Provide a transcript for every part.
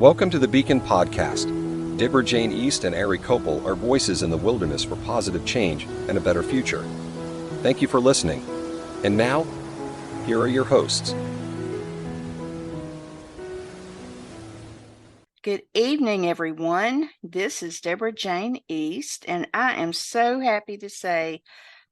Welcome to the Beacon Podcast. Deborah Jane East and Ari Kopel are voices in the wilderness for positive change and a better future. Thank you for listening. And now, here are your hosts. Good evening, everyone. This is Deborah Jane East, and I am so happy to say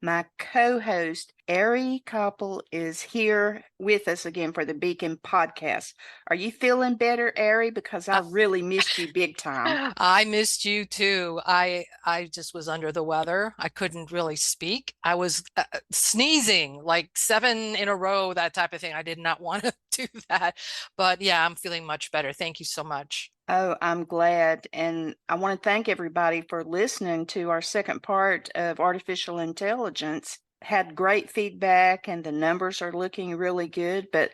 my co-host, Ari Koppel, is here with us again for the Beacon Podcast. Are you feeling better, Ari? Because I really missed you big time. I missed you too. I just was under the weather. I couldn't really speak. I was sneezing like 7 in a row, that type of thing. I did not want to do that. But yeah, I'm feeling much better. Thank you so much. Oh, I'm glad. And I want to thank everybody for listening to our second part of artificial intelligence. Had great feedback and the numbers are looking really good. But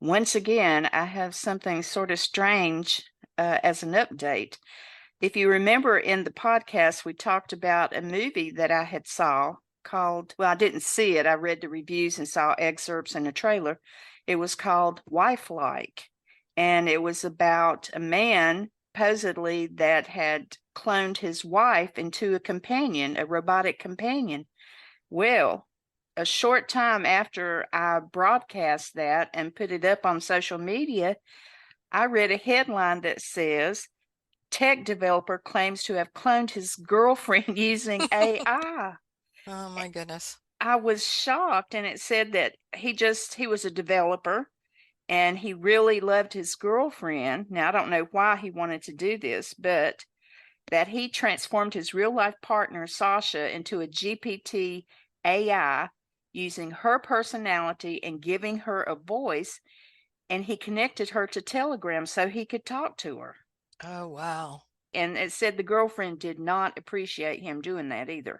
once again, I have something sort of strange as an update. If you remember in the podcast, we talked about a movie that I had saw called, well, I didn't see it. I read the reviews and saw excerpts in the trailer. It was called Wife-like. And it was about a man, supposedly, that had cloned his wife into a companion, a robotic companion. Well, a short time after I broadcast that and put it up on social media, I read a headline that says, tech developer claims to have cloned his girlfriend using AI. Oh my goodness. I was shocked, and it said that he was a developer. And he really loved his girlfriend. Now, I don't know why he wanted to do this, but that he transformed his real life partner, Sasha, into a GPT AI using her personality and giving her a voice. And he connected her to Telegram so he could talk to her. Oh, wow. And it said the girlfriend did not appreciate him doing that either.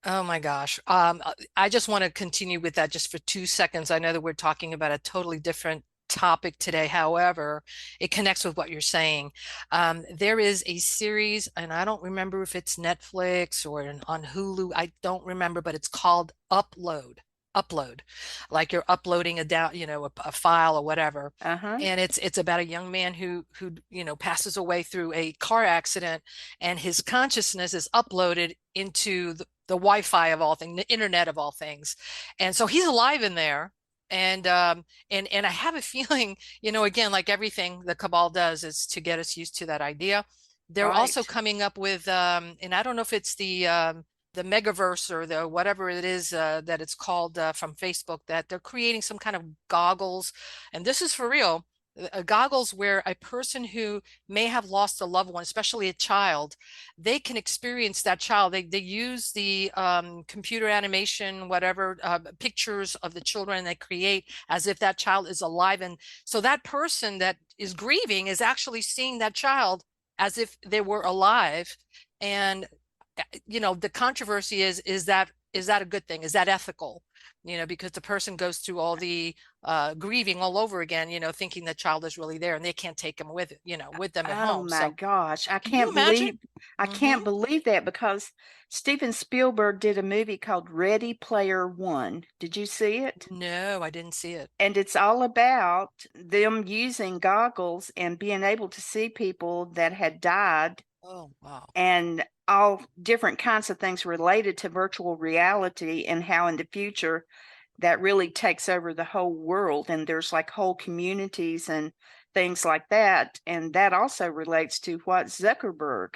Oh my gosh. I just want to continue with that just for 2 seconds. I know that we're talking about a totally different topic today. However, it connects with what you're saying. There is a series, and I don't remember if it's Netflix or on Hulu. I don't remember, but it's called Upload, like you're uploading a file or whatever. And it's about a young man who passes away through a car accident, and his consciousness is uploaded into the Wi-Fi of all things, the internet of all things. And so he's alive in there. And I have a feeling, again, like everything the cabal does is to get us used to that idea. They're also coming up with, and I don't know if it's the megaverse or the whatever it is that it's called from Facebook, that they're creating some kind of goggles, and this is for real, goggles where a person who may have lost a loved one, especially a child, they can experience that child. They use the computer animation, whatever, pictures of the children they create as if that child is alive. And so that person that is grieving is actually seeing that child as if they were alive. And the controversy is that a good thing? Is that ethical? Because the person goes through all the grieving all over again, thinking the child is really there, and they can't take him with them at home. Oh my gosh. I Can you can't imagine? believe that, because Steven Spielberg did a movie called Ready Player One. Did you see it? No, I didn't see it. And it's all about them using goggles and being able to see people that had died. Oh, wow. And all different kinds of things related to virtual reality, and how in the future that really takes over the whole world. And there's like whole communities and things like that. And that also relates to what Zuckerberg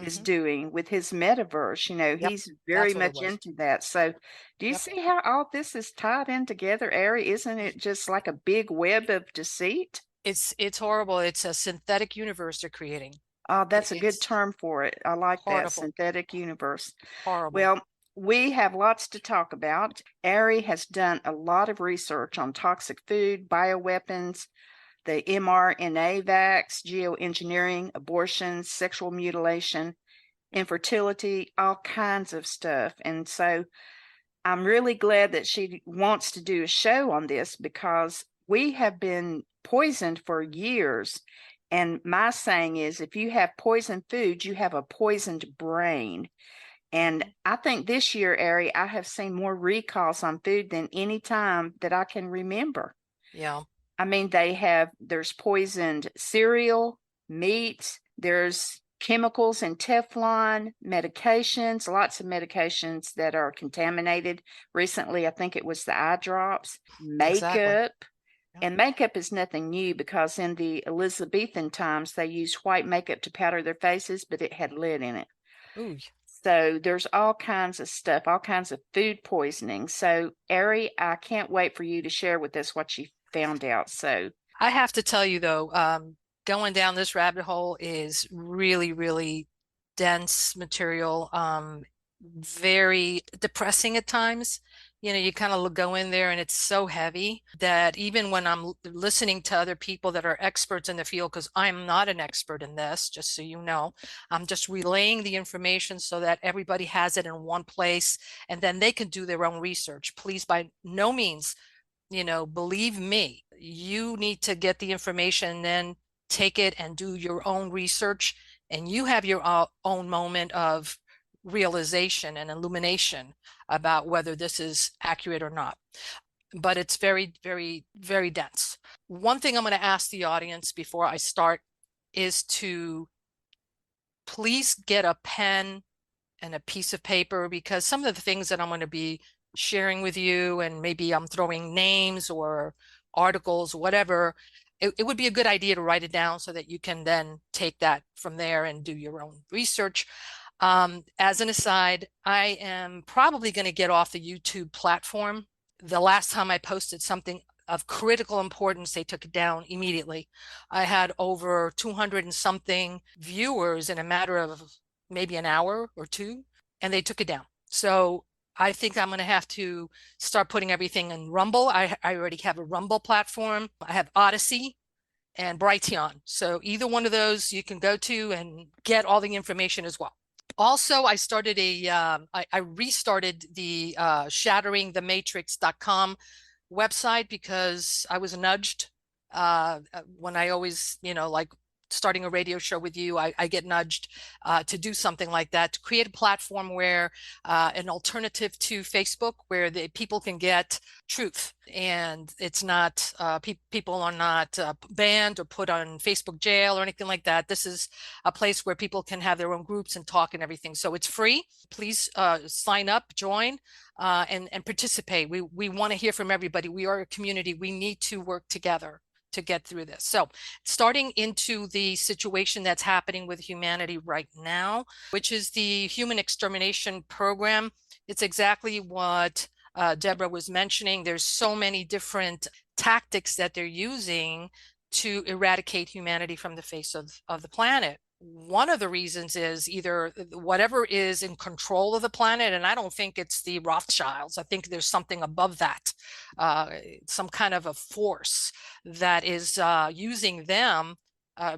is doing with his metaverse. Yep, he's very that's what it much was. into that. So do you Yep. see how all this is tied in together, Ari? Isn't it just like a big web of deceit? It's horrible. It's a synthetic universe they're creating. Oh, that's a good It's term for it. I like that, horrible. synthetic universe. Horrible. Well, we have lots to talk about. Ari has done a lot of research on toxic food, bioweapons, the mRNA vax, geoengineering, abortion, sexual mutilation, infertility, all kinds of stuff. And so I'm really glad that she wants to do a show on this, because we have been poisoned for years. And my saying is, if you have poisoned food, you have a poisoned brain. And I think this year, Ari, I have seen more recalls on food than any time that I can remember. Yeah. I mean, there's poisoned cereal, meats. There's chemicals in Teflon, medications, lots of medications that are contaminated. Recently, I think it was the eye drops, Exactly. makeup. Yeah. And makeup is nothing new because in the Elizabethan times, they used white makeup to powder their faces, but it had lead in it. Ooh. So there's all kinds of stuff, all kinds of food poisoning. So, Ari, I can't wait for you to share with us what you found out. So, I have to tell you though, going down this rabbit hole is really, really dense material, very depressing at times. You know, you kind of go in there and it's so heavy that even when I'm listening to other people that are experts in the field, because I'm not an expert in this, just so you know, I'm just relaying the information so that everybody has it in one place and then they can do their own research. Please, by no means, believe me, you need to get the information, then take it and do your own research, and you have your own moment of realization and illumination about whether this is accurate or not. But it's very, very, very dense. One thing I'm going to ask the audience before I start is to please get a pen and a piece of paper, because some of the things that I'm going to be sharing with you, and maybe I'm throwing names or articles, whatever, it would be a good idea to write it down so that you can then take that from there and do your own research. As an aside, I am probably going to get off the YouTube platform. The last time I posted something of critical importance, they took it down immediately. I had over 200 and something viewers in a matter of maybe an hour or two, and they took it down. So I think I'm going to have to start putting everything in Rumble. I already have a Rumble platform. I have Odyssey and Brighteon. So either one of those you can go to and get all the information as well. Also, I started I restarted the shatteringthematrix.com website because I was nudged when I always, like starting a radio show with you, I get nudged to do something like that, to create a platform where an alternative to Facebook, where the people can get truth, and it's not people are not banned or put on Facebook jail or anything like that. This is a place where people can have their own groups and talk and everything. So it's free. Please sign up, join, and participate. We want to hear from everybody. We are a community. We need to work together to get through this. So starting into the situation that's happening with humanity right now, which is the human extermination program. It's exactly what Deborah was mentioning. There's so many different tactics that they're using to eradicate humanity from the face of the planet. One of the reasons is either whatever is in control of the planet, and I don't think it's the Rothschilds. I think there's something above that, some kind of a force that is using them,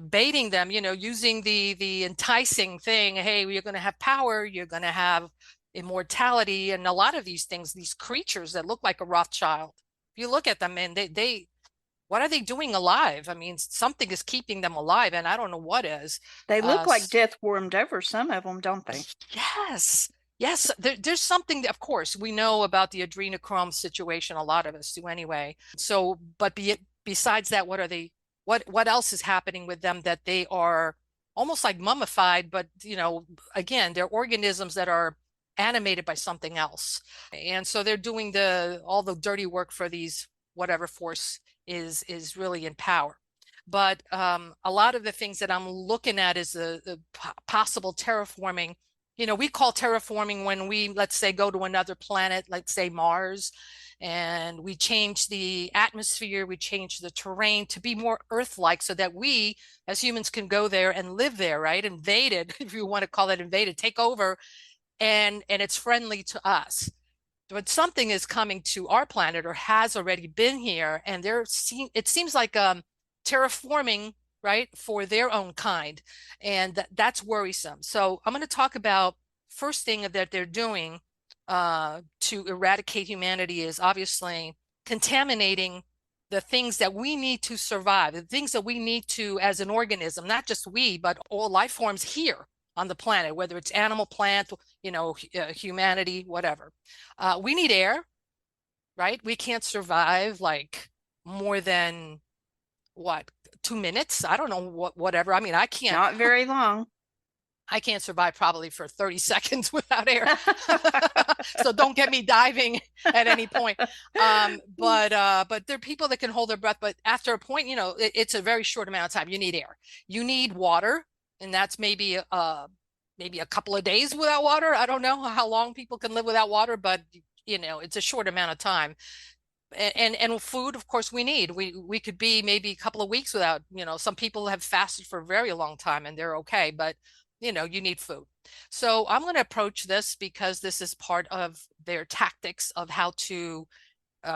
baiting them, using the enticing thing. Hey, you're going to have power, you're going to have immortality, and a lot of these things, these creatures that look like a Rothschild. If you look at them, and they what are they doing alive? I mean, something is keeping them alive, and I don't know what is. they look like death warmed over, some of them, don't they? Yes. Yes, there's something that, of course, we know about the adrenochrome situation. A lot of us do anyway. So, but besides that, what are they? What else is happening with them that they are almost like mummified? But again, they're organisms that are animated by something else, and so they're doing all the dirty work for these whatever force is really in power. But a lot of the things that I'm looking at is the possible terraforming. We call terraforming when we, let's say, go to another planet, let's say Mars, and we change the atmosphere, we change the terrain to be more Earth-like so that we as humans can go there and live there, right? Invaded, if you want to call it invaded, take over, and it's friendly to us. But something is coming to our planet or has already been here, and it seems like terraforming, right, for their own kind, and that's worrisome. So I'm going to talk about first thing that they're doing to eradicate humanity is obviously contaminating the things that we need to survive, the things that we need to as an organism, not just we, but all life forms here on the planet, whether it's animal, plant, humanity, whatever. We need air, right? We can't survive like more than what, 2 minutes. I don't know whatever. I mean, Not very long. I can't survive probably for 30 seconds without air. So don't get me diving at any point. But there are people that can hold their breath, but after a point, it's a very short amount of time. You need air. You need water, and that's maybe a couple of days without water. I don't know how long people can live without water, but it's a short amount of time. And food, of course, we could be maybe a couple of weeks without, some people have fasted for a very long time and they're okay, but you need food. So I'm going to approach this because this is part of their tactics of how to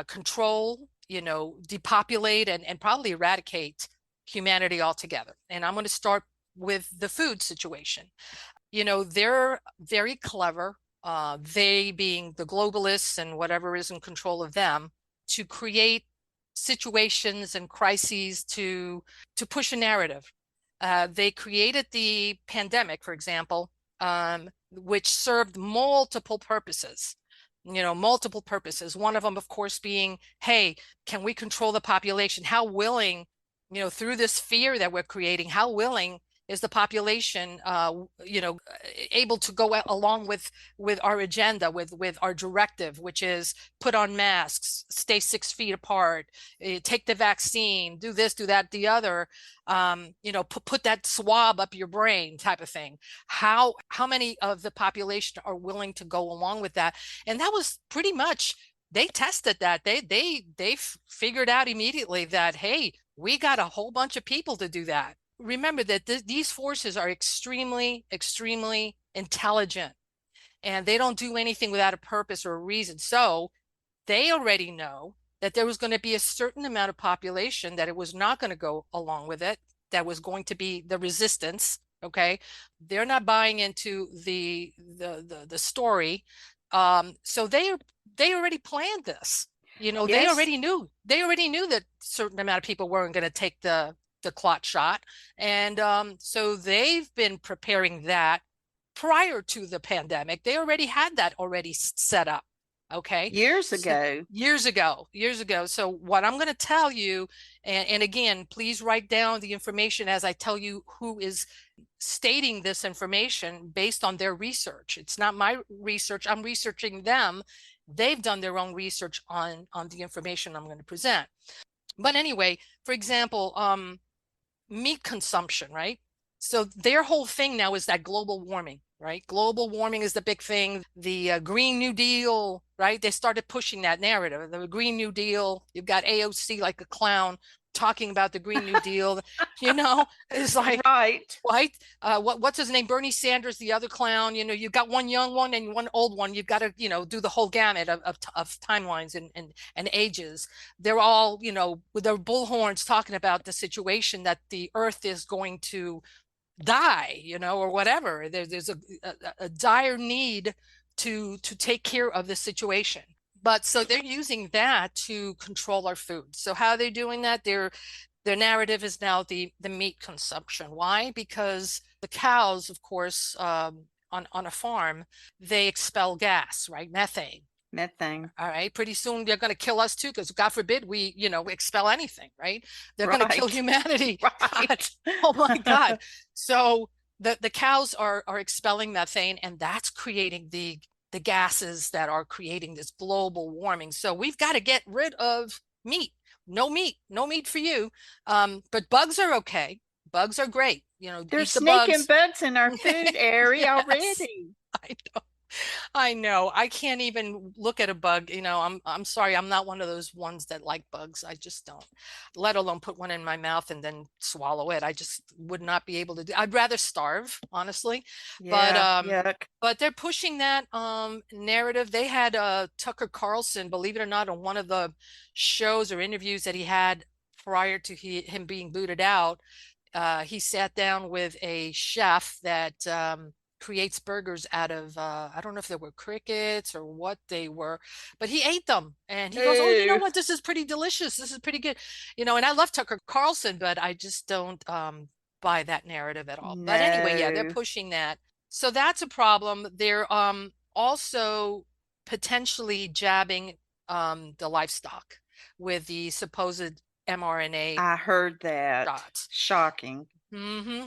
control, depopulate and probably eradicate humanity altogether. And I'm going to start with the food situation. They're very clever, they being the globalists and whatever is in control of them, to create situations and crises to push a narrative. They created the pandemic, for example, which served multiple purposes. Multiple purposes. One of them, of course, being, hey, can we control the population? How willing, through this fear that we're creating, how willing is the population, able to go along with our agenda, with our directive, which is put on masks, stay 6 feet apart, take the vaccine, do this, do that, the other, put that swab up your brain type of thing. How many of the population are willing to go along with that? And that was pretty much, they tested that. They figured out immediately that, hey, we got a whole bunch of people to do that. Remember that these forces are extremely, extremely intelligent, and they don't do anything without a purpose or a reason. So they already know that there was going to be a certain amount of population that it was not going to go along with it, that was going to be the resistance. Okay, they're not buying into the story. So they already planned this. Yes. They already knew that certain amount of people weren't going to take the clot shot. And so they've been preparing that prior to the pandemic. They already had that already set up. Okay. Years ago. Years ago. So what I'm going to tell you, and again, please write down the information as I tell you who is stating this information based on their research. It's not my research. I'm researching them. They've done their own research on the information I'm going to present. But anyway, for example, meat consumption, right? So their whole thing now is that global warming, right? Global warming is the big thing. The Green New Deal, right? They started pushing that narrative. The Green New Deal, you've got AOC like a clown talking about the Green New Deal. It's like, right. What's his name? Bernie Sanders, the other clown. You've got one young one and one old one. You've got to, do the whole gamut of timelines and ages. They're all, with their bullhorns talking about the situation that the earth is going to die, or whatever. There's a dire need to take care of the situation. But so they're using that to control our food. So how are they doing that? Their narrative is now the meat consumption. Why? Because the cows, of course, on a farm, they expel gas, right? Methane. All right. Pretty soon they're going to kill us too, because God forbid we, expel anything, right? They're going to kill humanity. Right. Oh my God. So the cows are expelling methane, and that's creating the gases that are creating this global warming. So we've got to get rid of meat. No meat for you. But bugs are okay. Bugs are great. They're sneaking bugs in our food area Yes. already. I know. I can't even look at a bug. I'm sorry. I'm not one of those ones that like bugs. I just don't, let alone put one in my mouth and then swallow it. I just would not be able to do. I'd rather starve, honestly. Yeah, yuck. But they're pushing that narrative. They had Tucker Carlson, believe it or not, on one of the shows or interviews that he had prior to him being booted out. He sat down with a chef that creates burgers out of I don't know if they were crickets or what they were, but he ate them and he goes, oh, you know what, this is pretty delicious, this is pretty good, and I love Tucker Carlson, but I just don't buy that narrative at all. No. But anyway, yeah, they're pushing that. So that's a problem. They're also potentially jabbing the livestock with the supposed mRNA I heard that. shots. Shocking.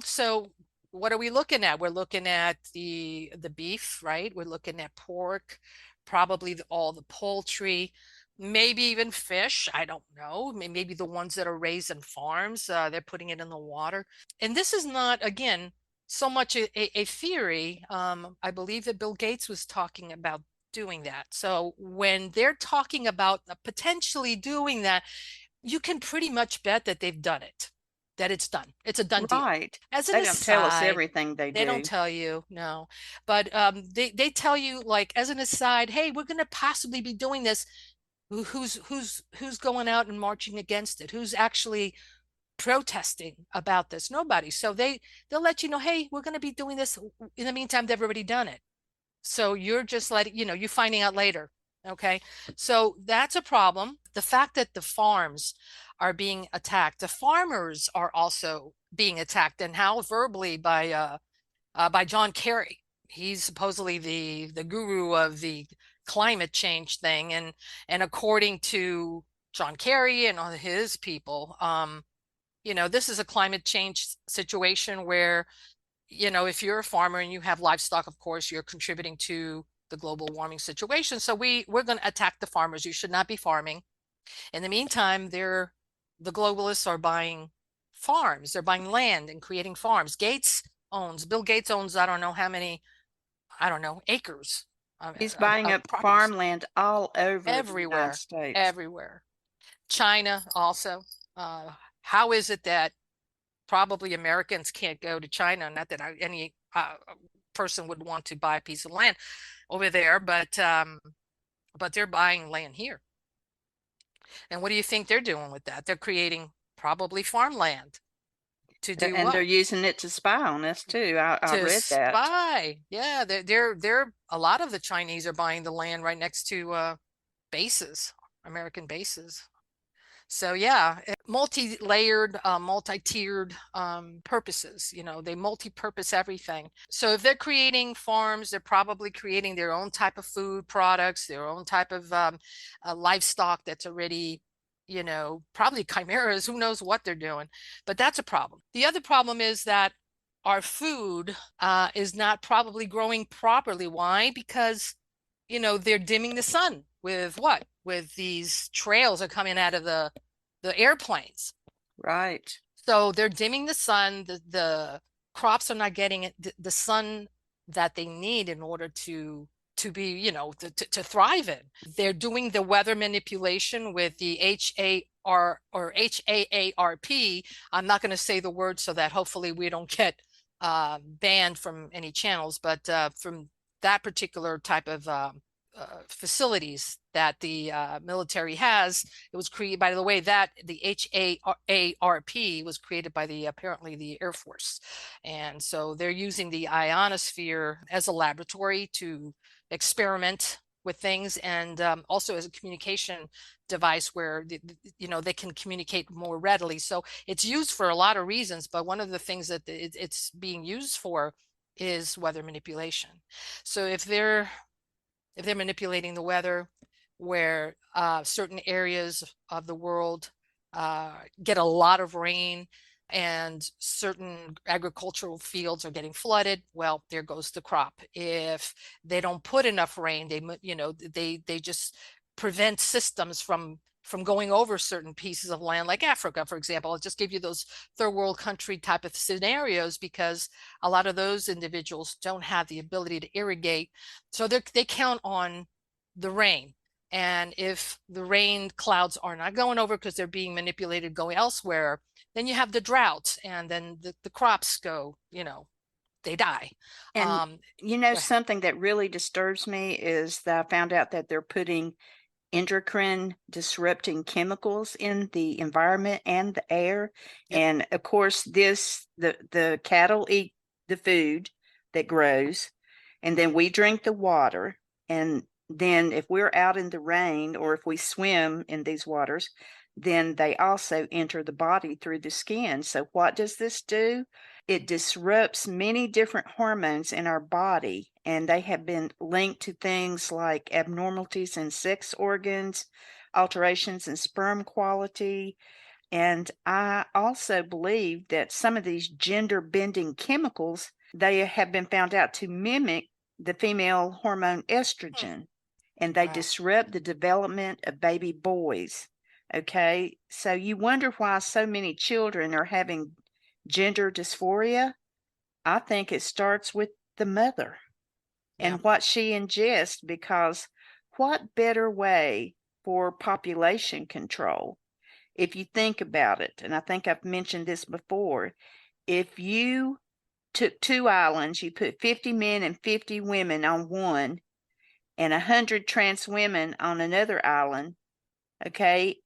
So what are we looking at? We're looking at the beef, right? We're looking at pork, probably all the poultry, maybe even fish. I don't know. Maybe the ones that are raised in farms, they're putting it in the water. And this is not, again, so much a theory. I believe that Bill Gates was talking about doing that. So when they're talking about potentially doing that, you can pretty much bet that they've done it, that it's done. It's a done deal. Right. As an They don't tell us aside, everything they they don't do. tell you, no. But they tell you, like, as an aside, hey, we're going to possibly be doing this. Who's going out and marching against it? Who's actually protesting about this? Nobody. So they'll let you know, hey, we're going to be doing this. In the meantime, they've already done it. So you're just letting, you're finding out later. Okay. So that's a problem. The fact that the farms are being attacked, the farmers are also being attacked, and how verbally by John Kerry. He's supposedly the guru of the climate change thing. And according to John Kerry and all his people, this is a climate change situation where if you're a farmer and you have livestock, of course, you're contributing to the global warming situation. So we're going to attack the farmers. You should not be farming. In the meantime, the globalists are buying farms. They're buying land and creating farms. Bill Gates owns, I don't know how many, I don't know, acres He's buying of up properties farmland all over the United everywhere, States. everywhere. China also. How is it that probably Americans can't go to China? Not that any person would want to buy a piece of land over there, but they're buying land here. And what do you think they're doing with that? They're creating probably farmland to do And they're what? using it to spy on us too. I To read that. spy. Yeah, they're a lot of the Chinese are buying the land right next to bases, American bases. So yeah, multi-layered, multi-tiered purposes. They multi-purpose everything. So if they're creating farms, they're probably creating their own type of food products, their own type of livestock that's already, probably chimeras. Who knows what they're doing? But that's a problem. The other problem is that our food is not probably growing properly. Why? Because they're dimming the sun with what? With these trails are coming out of the airplanes. Right. So they're dimming the sun. The crops are not getting the sun that they need in order to be, to thrive in. They're doing the weather manipulation with the HAARP. I'm not going to say the word so that hopefully we don't get banned from any channels, but from that particular type of facilities that the military has. It was created, by the way, that the HAARP was created by apparently the Air Force. And so they're using the ionosphere as a laboratory to experiment with things, and also as a communication device where they can communicate more readily. So it's used for a lot of reasons, but one of the things that it's being used for is weather manipulation. So if they're manipulating the weather, where certain areas of the world get a lot of rain and certain agricultural fields are getting flooded, well, there goes the crop. If they don't put enough rain, they just prevent systems from going over certain pieces of land, like Africa, for example. I'll just give you those third world country type of scenarios, because a lot of those individuals don't have the ability to irrigate. So they count on the rain. And if the rain clouds are not going over because they're being manipulated, going elsewhere, then you have the drought, and then the crops go, they die. And Go ahead. something that really disturbs me is that I found out that they're putting endocrine disrupting chemicals in the environment and the air. Yep. And of course, the cattle eat the food that grows, and then we drink the water. And then if we're out in the rain or if we swim in these waters, then they also enter the body through the skin. So what does this do? It disrupts many different hormones in our body, and they have been linked to things like abnormalities in sex organs, alterations in sperm quality, And I also believe that some of these gender bending chemicals, they have been found out to mimic the female hormone estrogen, and they Wow. disrupt the development of baby boys. Okay, so you wonder why so many children are having gender dysphoria. I think it starts with the mother Yeah. and what she ingests, because what better way for population control? If you think about it, and I think I've mentioned this before, if you took two islands, you put 50 men and 50 women on one, and 100 trans women on another island, okay,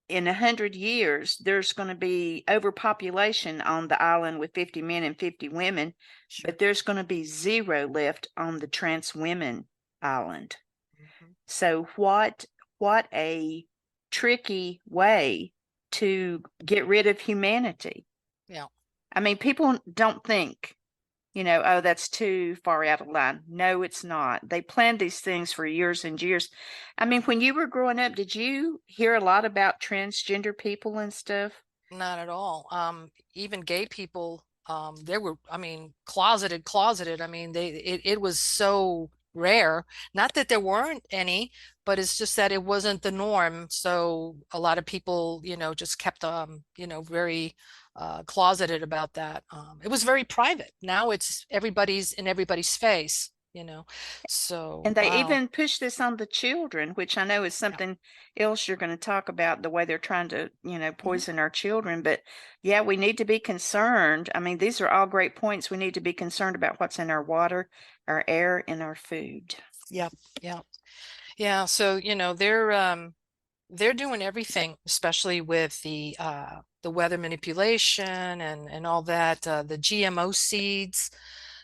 in 100 years, there's going to be overpopulation on the island with 50 men and 50 women, Sure. but there's going to be zero left on the trans women island. Mm-hmm. So what a tricky way to get rid of humanity. Yeah. I mean, people don't think, oh, that's too far out of line. No, it's not. They planned these things for years and years. I mean, when you were growing up, did you hear a lot about transgender people and stuff? Not at all. Even gay people, they were, I mean, closeted. I mean, it was so rare. Not that there weren't any, but it's just that it wasn't the norm. So a lot of people, just kept, very closeted about that. It was very private. Now it's everybody's in everybody's face, So And they wow. even push this on the children, which I know is Yeah. something else you're going to talk about, the way they're trying to, Mhm. poison our children. But yeah, we need to be concerned. I mean, these are all great points. We need to be concerned about what's in our water, our air, and our food. Yeah. Yeah. Yeah. So, they're doing everything, especially with the weather manipulation and all that, the GMO seeds,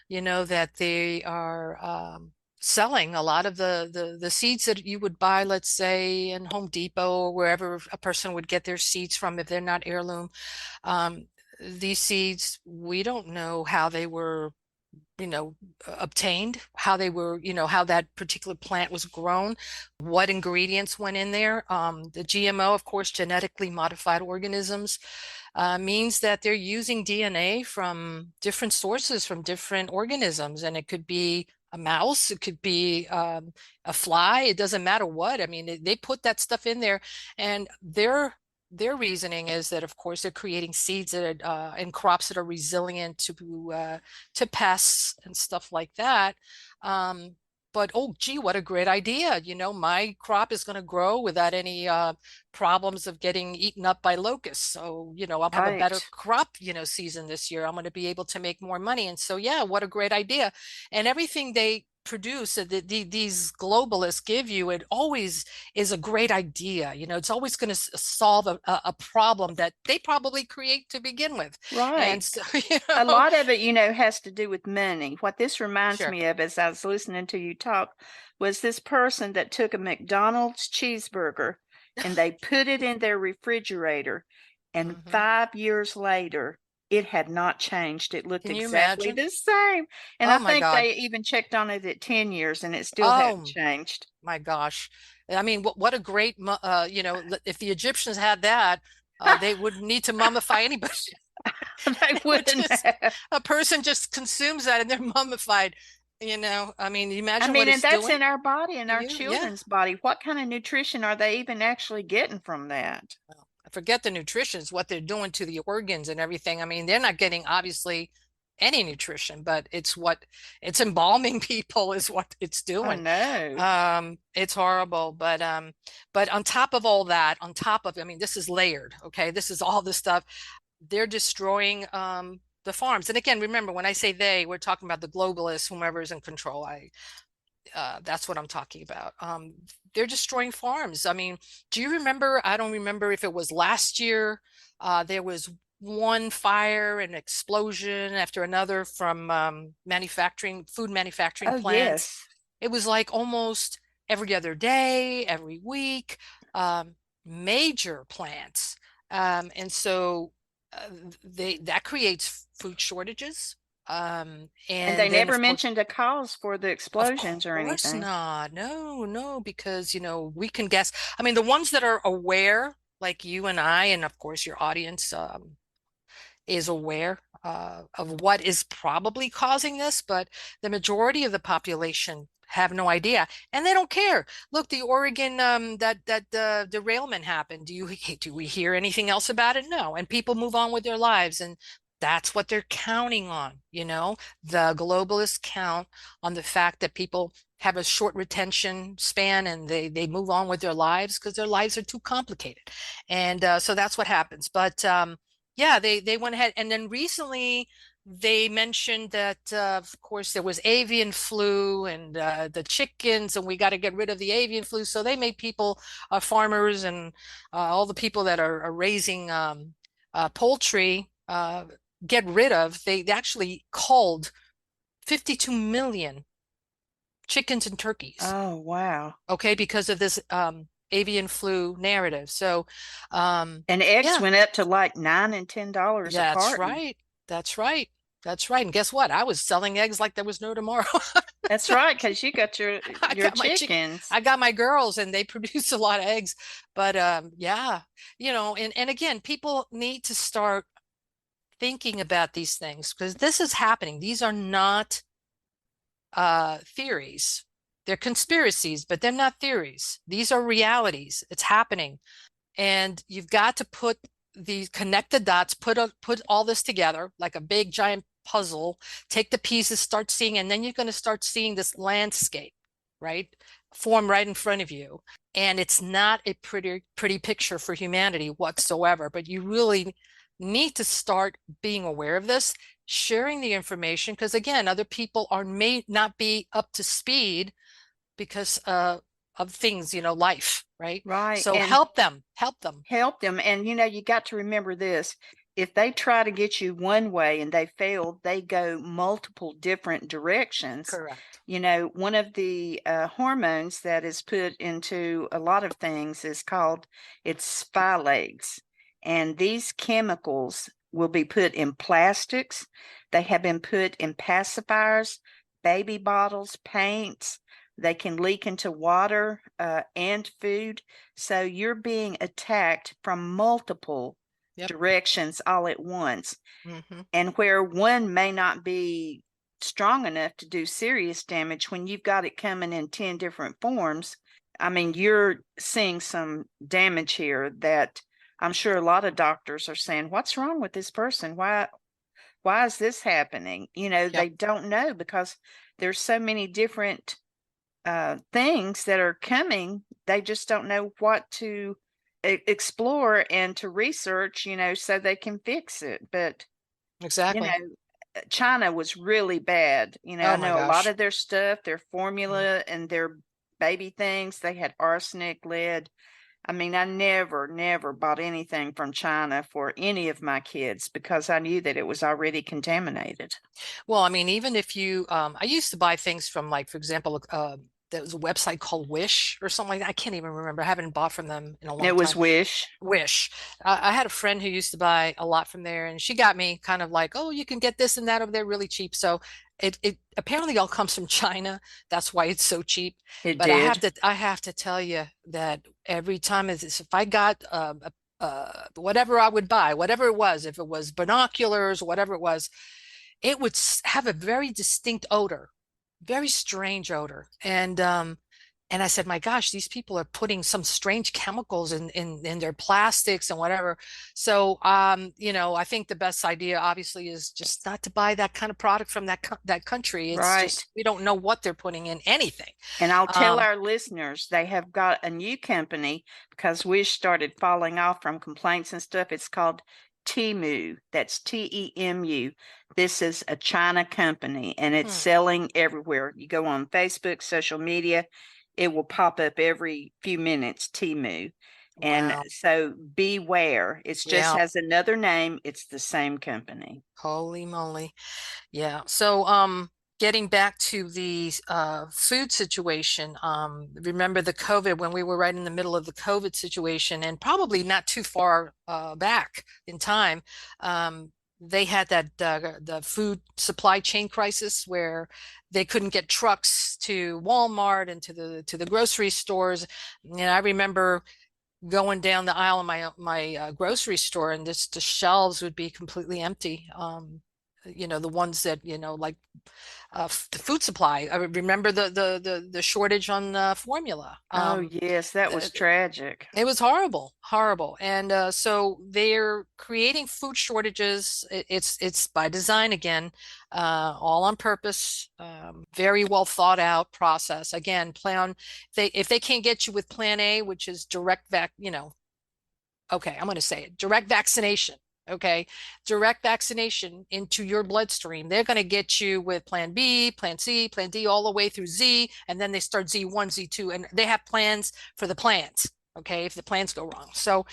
that they are selling a lot of the seeds that you would buy, let's say, in Home Depot or wherever a person would get their seeds from if they're not heirloom. Um, these seeds, we don't know how they were obtained, how they were, how that particular plant was grown, what ingredients went in there. The GMO, of course, genetically modified organisms, means that they're using DNA from different sources, from different organisms, and it could be a mouse, it could be a fly, it doesn't matter what. I mean, they put that stuff in there, and their reasoning is that, of course, they're creating seeds that and crops that are resilient to pests and stuff like that. But oh, gee, what a great idea! My crop is going to grow without any problems of getting eaten up by locusts. So, I'll have a better Right. crop, season this year. I'm going to be able to make more money. And so, yeah, what a great idea! And everything they produce these globalists give you, it always is a great idea. It's always going to solve a problem that they probably create to begin with. And Right. so, A lot of it, has to do with money. What this reminds sure. me of, as I was listening to you talk, was this person that took a McDonald's cheeseburger and they put it in their refrigerator, and Hmm. 5 years later, it had not changed. It looked Can you exactly imagine? the same. And Oh I my think God. they even checked on it at 10 years and it still hadn't Oh changed. my gosh. I mean, what a great, if the Egyptians had that, they wouldn't need to mummify anybody. They They would wouldn't just, have. a person just consumes that and they're mummified. I mean, I imagine what mean, and it's that's doing in our body and to our you. Yeah. children's body. What kind of nutrition are they even actually getting from that? Well, I forget the nutritions, what they're doing to the organs and everything. I mean, they're not getting obviously any nutrition, but it's embalming people is what it's Oh doing. no. It's horrible, but on top of all that, I mean, this is layered, okay? This is all the stuff they're destroying the farms. And again, remember when I say they, we're talking about the globalists, whomever is in control. That's what I'm talking about. They're destroying farms. I mean, do you remember? I don't remember if it was last year. There was one fire and explosion after another from food manufacturing Oh plants. yes. It was like almost every other day, every week, um, major plants. And so that creates food shortages. And And they then, never of course, mentioned a cause for the of explosions or course anything. not. No, no, because, we can guess. I mean, the ones that are aware, like you and I, and of course your audience is aware of what is probably causing this, but the majority of the population have no idea, and they don't care. Look, the Oregon that derailment happened. Do we hear anything else about it? No, and people move on with their lives, and that's what they're counting on. The globalists count on the fact that people have a short retention span and they move on with their lives because their lives are too complicated, and so that's what happens. But yeah, they went ahead, and then recently they mentioned that of course there was avian flu and the chickens, and we got to get rid of the avian flu. So they made people, farmers, and all the people that are raising poultry, get rid of. They actually culled 52 million chickens and turkeys. Oh, wow. Okay, because of this avian flu narrative. So And eggs yeah. went up to like $9 and $10 a That's carton. right. That's right. That's right. And guess what? I was selling eggs like there was no tomorrow. That's right, because you got your I your got my chick chickens. I got my girls and they produce a lot of eggs. But yeah, and again, people need to start thinking about these things because this is happening. These are not theories. They're conspiracies, but they're not theories. These are realities. It's happening. And you've got to connect the dots, put all this together like a big giant puzzle, take the pieces, start seeing, and then you're going to start seeing this landscape, right? Form right in front of you. And it's not a pretty picture for humanity whatsoever, but you really need to start being aware of this, sharing the information, because again, other people may not be up to speed because of things, life, right? Right. So And help them, help them. help them. And you got to remember this. If they try to get you one way and they fail, they go multiple different directions. Correct. One of the hormones that is put into a lot of things is called it's phthalates. And these chemicals will be put in plastics. They have been put in pacifiers, baby bottles, paints. They can leak into water and food. So you're being attacked from multiple Yep. directions all at once. Mm-hmm. And where one may not be strong enough to do serious damage, when you've got it coming in 10 different forms, I mean, you're seeing some damage here that I'm sure a lot of doctors are saying, what's wrong with this person? Why is this happening? Yep. They don't know because there's so many different things that are coming. They just don't know what to explore and to research, so they can fix it. But, Exactly. China was really bad. I Oh my know a lot gosh. of their stuff, their Mm. formula and their baby things, they had arsenic, lead. I mean, I never, never bought anything from China for any of my kids because I knew that it was already contaminated. Well, I mean, even if I used to buy things from, like, for example, there was a website called Wish or something like that. I can't even remember. I haven't bought from them in a long It was time. Wish. Wish. I had a friend who used to buy a lot from there, and she got me kind of like, oh, you can get this and that over there really cheap. So it apparently all comes from China. That's why it's so cheap. It But did. I have to tell you that every time if I got whatever I would buy, whatever it was, if it was binoculars, whatever it was, it would have a very distinct odor, very strange odor. And I said, my gosh, these people are putting some strange chemicals in their plastics and whatever. So I think the best idea obviously is just not to buy that kind of product from that country. It's Right. just we don't know what they're putting in anything. And I'll tell Um, our listeners they have got a new company because Wish started falling off from complaints and stuff. It's called Temu. That's Temu. This is a China company and it's hmm, selling everywhere. You go on Facebook, social media, it will pop up every few minutes, Temu. And wow. so beware. It just Yeah. has another name. It's the same company. Holy moly. Yeah. So, getting back to the food situation, remember the COVID when we were right in the middle of the COVID situation, and probably not too far back in time, they had that the food supply chain crisis where they couldn't get trucks to Walmart and to the grocery stores. I remember going down the aisle in my grocery store, and just the shelves would be completely empty. The ones that, like the food supply. I remember the shortage on formula. Oh, yes, that was tragic. It was horrible, horrible. And so they're creating food shortages. It's by design again, all on purpose, very well thought out process. Again, if they can't get you with plan A, which is okay, I'm going to say it, direct vaccination. Okay, direct vaccination into your bloodstream. They're going to get you with plan B, plan C, plan D, all the way through Z, and then they start Z1, Z2, and they have plans for the plans. Okay, if the plans go wrong. So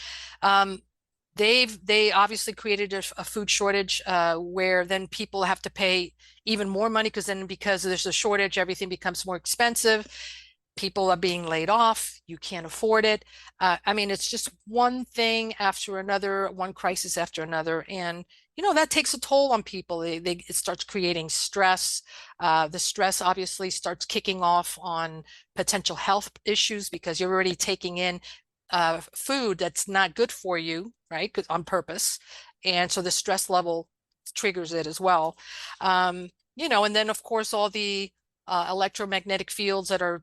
they obviously created a food shortage where then people have to pay even more money because there's a shortage, everything becomes more expensive. People are being laid off. You can't afford it. I mean, it's just one thing after another, one crisis after another. And, that takes a toll on people. It starts creating stress. The stress obviously starts kicking off on potential health issues because you're already taking in food that's not good for you, right? On purpose. And so the stress level triggers it as well. And then of course, all the electromagnetic fields that are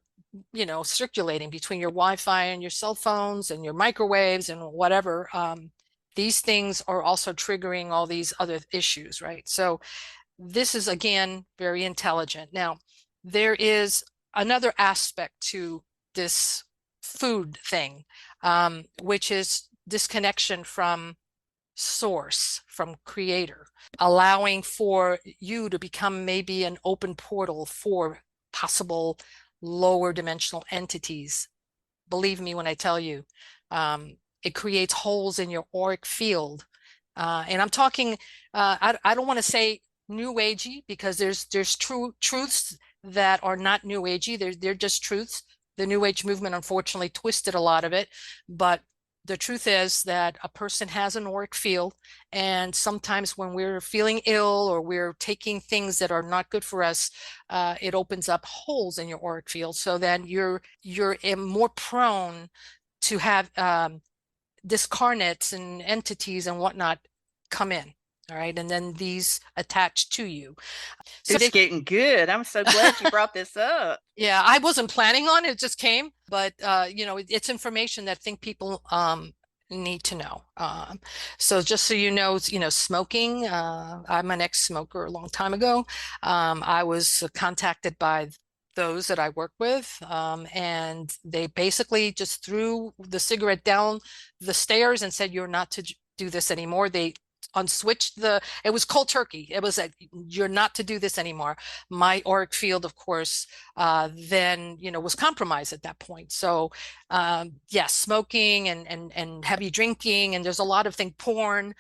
circulating between your Wi-Fi and your cell phones and your microwaves and whatever. These things are also triggering all these other issues, right? So this is, again, very intelligent. Now, there is another aspect to this food thing, which is disconnection from source, from creator, allowing for you to become maybe an open portal for possible lower dimensional entities. Believe me when I tell you, it creates holes in your auric field. And I'm talking, I don't want to say new agey because there's truths that are not new agey. They're just truths. The new age movement unfortunately twisted a lot of it, but the truth is that a person has an auric field, and sometimes when we're feeling ill or we're taking things that are not good for us, it opens up holes in your auric field. So then you're more prone to have discarnates and entities and whatnot come in. All right, and then these attach to you. So it's getting good. I'm so glad you brought this up. Yeah, I wasn't planning on it, it just came, but it's information that I think people need to know. So just so you know, smoking, I'm an ex-smoker a long time ago. I was contacted by those that I work with, and they basically just threw the cigarette down the stairs and said, you're not to do this anymore. They unswitched it was cold turkey. It was like, you're not to do this anymore. My auric field, of course, then, was compromised at that point. So, yes, smoking and heavy drinking, and there's a lot of things, porn,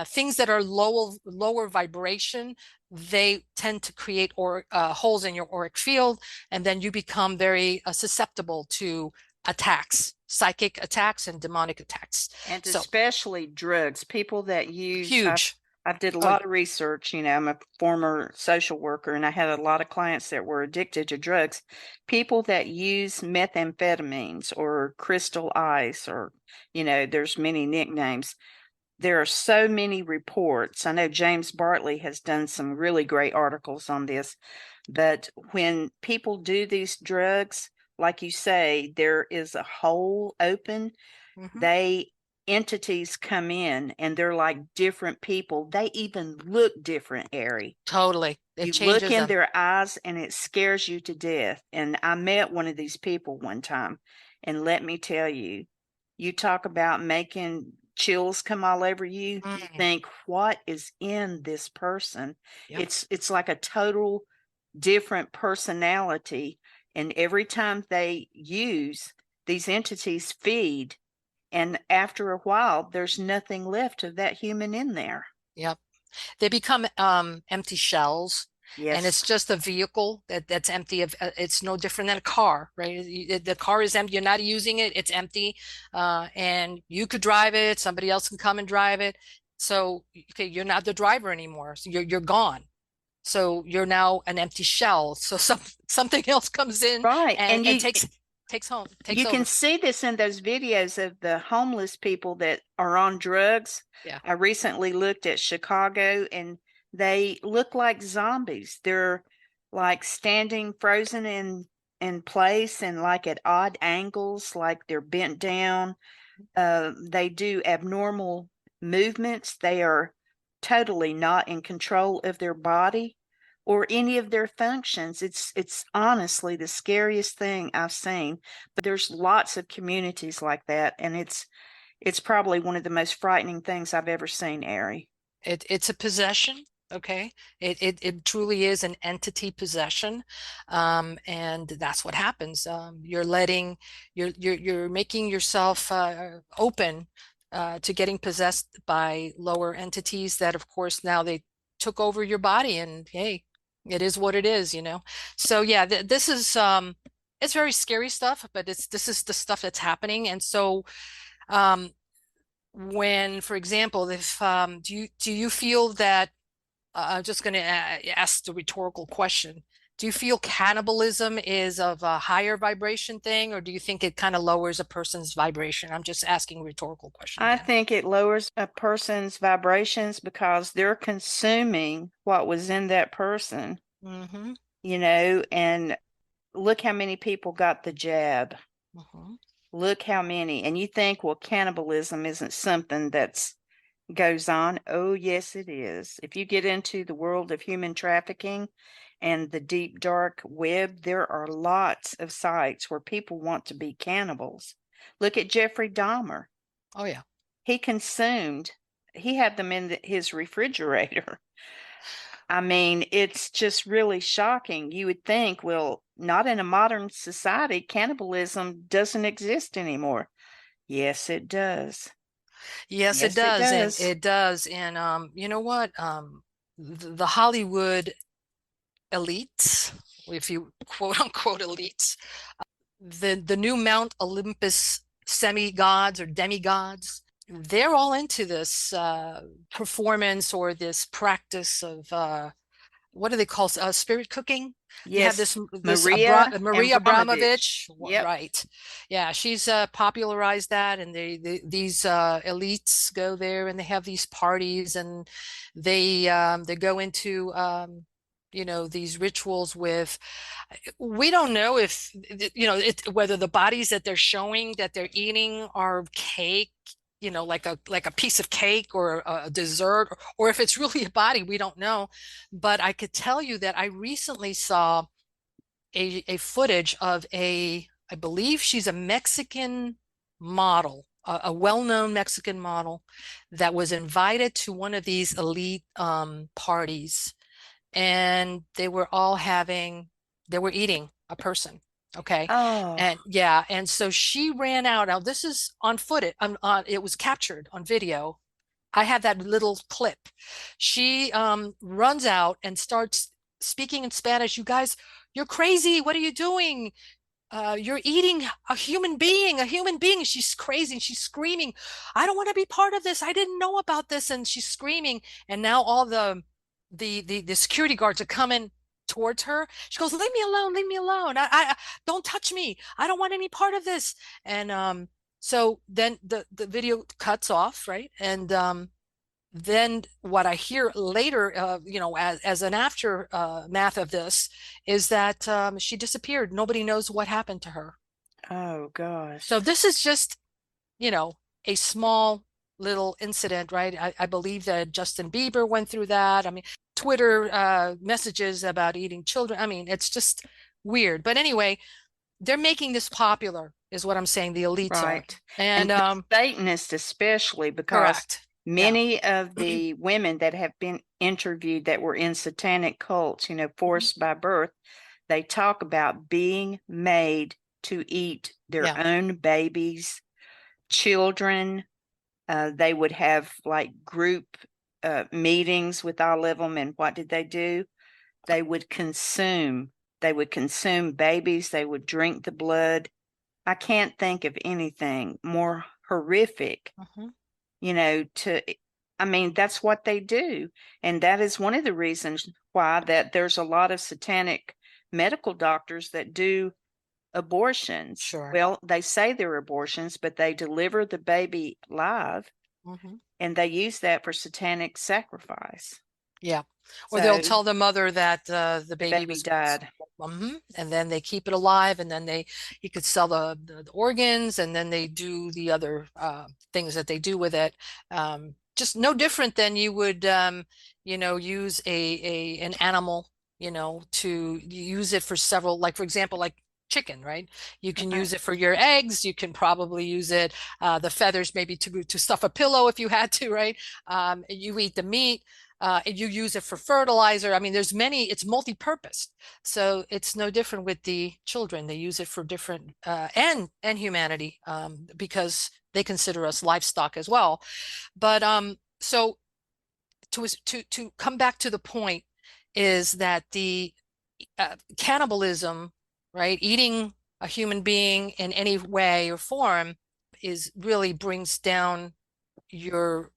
things that are lower vibration, they tend to create holes in your auric field, and then you become very susceptible to attacks, psychic attacks and demonic attacks. And especially drugs. People that use huge. I did a lot of research. I'm a former social worker, and I had a lot of clients that were addicted to drugs. People that use methamphetamines or crystal ice, or there's many nicknames. There are so many reports. I know James Bartley has done some really great articles on this, but when people do these drugs, like you say, there is a hole open. Entities come in, and they're like different people. They even look different, Ari. Totally. You look in their eyes and it scares you to death. And I met one of these people one time, and let me tell you, you talk about making chills come all over you. You think, what is in this person? Yep. It's like a total different personality. And every time they use, these entities feed. And after a while, there's nothing left of that human in there. Yep. They become empty shells. Yes. And it's just a vehicle that's empty. It's no different than a car, right? The car is empty. You're not using it. It's empty. And you could drive it. Somebody else can come and drive it. So, okay, you're not the driver anymore. So you're gone. So you're now an empty shell. So something else comes in, right, and it takes takes You over. can see this in those videos of the homeless people that are on drugs. Yeah. I recently looked at Chicago, and they look like zombies. They're like standing frozen in place and like at odd angles, like they're bent down. They do abnormal movements. They are totally not in control of their body or any of their functions. It's honestly the scariest thing I've seen. But there's lots of communities like that, and it's probably one of the most frightening things I've ever seen, Ari. It's a possession. Okay. It truly is an entity possession. And that's what happens. You're making yourself open to getting possessed by lower entities that, of course, now they took over your body, and hey, it is what it is, you know? So yeah, this is it's very scary stuff, but this is the stuff that's happening. And so um when, for example, if do you feel that I'm just going to ask the rhetorical question. Do you feel cannibalism is of a higher vibration thing, or do you think it kind of lowers a person's vibration? I'm just asking a rhetorical question I again. think it lowers a person's vibrations because they're consuming what was in that person, Mm-hmm. and look how many people got the jab. Mm-hmm. Look how many. And you think, well, cannibalism isn't something that's goes on. Oh, yes, it is. If you get into the world of human trafficking and the deep, dark web, there are lots of sites where people want to be cannibals. Look at Jeffrey Dahmer. Oh yeah. He consumed, he had them in his refrigerator. I mean, it's just really shocking. You would think, well, not in a modern society, cannibalism doesn't exist anymore. Yes, it does. Yes, it Yes, it does. And does. it does. And you know what? The Hollywood elites, if you quote unquote elites, the new Mount Olympus semi-gods or demigods, they're all into this performance or this practice of what do they call spirit cooking? You have Yes, Maria Maria Abramovich. Abramovich, Yep. right? Yeah, she's popularized that, and these elites go there and they have these parties, and they go into these rituals with. We don't know if whether the bodies that they're showing that they're eating are cake, like a piece of cake or a dessert, or if it's really a body, we don't know. But I could tell you that I recently saw a footage of I believe she's a Mexican model, a well-known Mexican model that was invited to one of these elite parties, and they were eating a person. Okay. Oh, And yeah, and so she ran out. Now this is on footage. It was captured on video. I have that little clip. She runs out and starts speaking in Spanish. You guys, you're crazy. What are you doing? You're eating a human being, a human being. She's crazy. She's screaming, I don't want to be part of this. I didn't know about this. And she's screaming. And now all the security guards are coming towards her. She goes, leave me alone, leave me alone. I don't touch me. I don't want any part of this. And so then the video cuts off, right? And then what I hear later, as an aftermath of this, is that she disappeared. Nobody knows what happened to her. oh gosh. So this is just, a small little incident, right? I believe that Justin Bieber went through that. I mean, Twitter messages about eating children. I mean, it's just weird. But anyway, they're making this popular, is what I'm saying. The elites are. Right. And And the Satanists especially, because correct. Yeah. many of the women that have been interviewed that were in satanic cults, forced by birth, they talk about being made to eat their Yeah. own babies, children. They would have like group meetings with all of them. And what did they do? They would consume. They would consume babies. They would drink the blood. I can't think of anything more horrific, Mhm. I mean, that's what they do. And that is one of the reasons why that there's a lot of satanic medical doctors that do abortions. Sure. Well, they say they're abortions, but they deliver the baby live, and they use that for satanic sacrifice. Yeah. Or So they'll tell the mother that the the baby baby was died. and then they keep it alive, and then you could sell the organs, and then they do the other things that they do with it. Just no different than you would use an animal, to use it for several, like for example, like chicken, right? You can use it for your eggs. You can probably use it, the feathers maybe to stuff a pillow if you had to, right? You eat the meat. You use it for fertilizer. I mean, it's multi-purpose. So it's no different with the children. They use it for different, and humanity, because they consider us livestock as well. But so to come back to the point is that the cannibalism, right? Eating a human being in any way or form really brings down your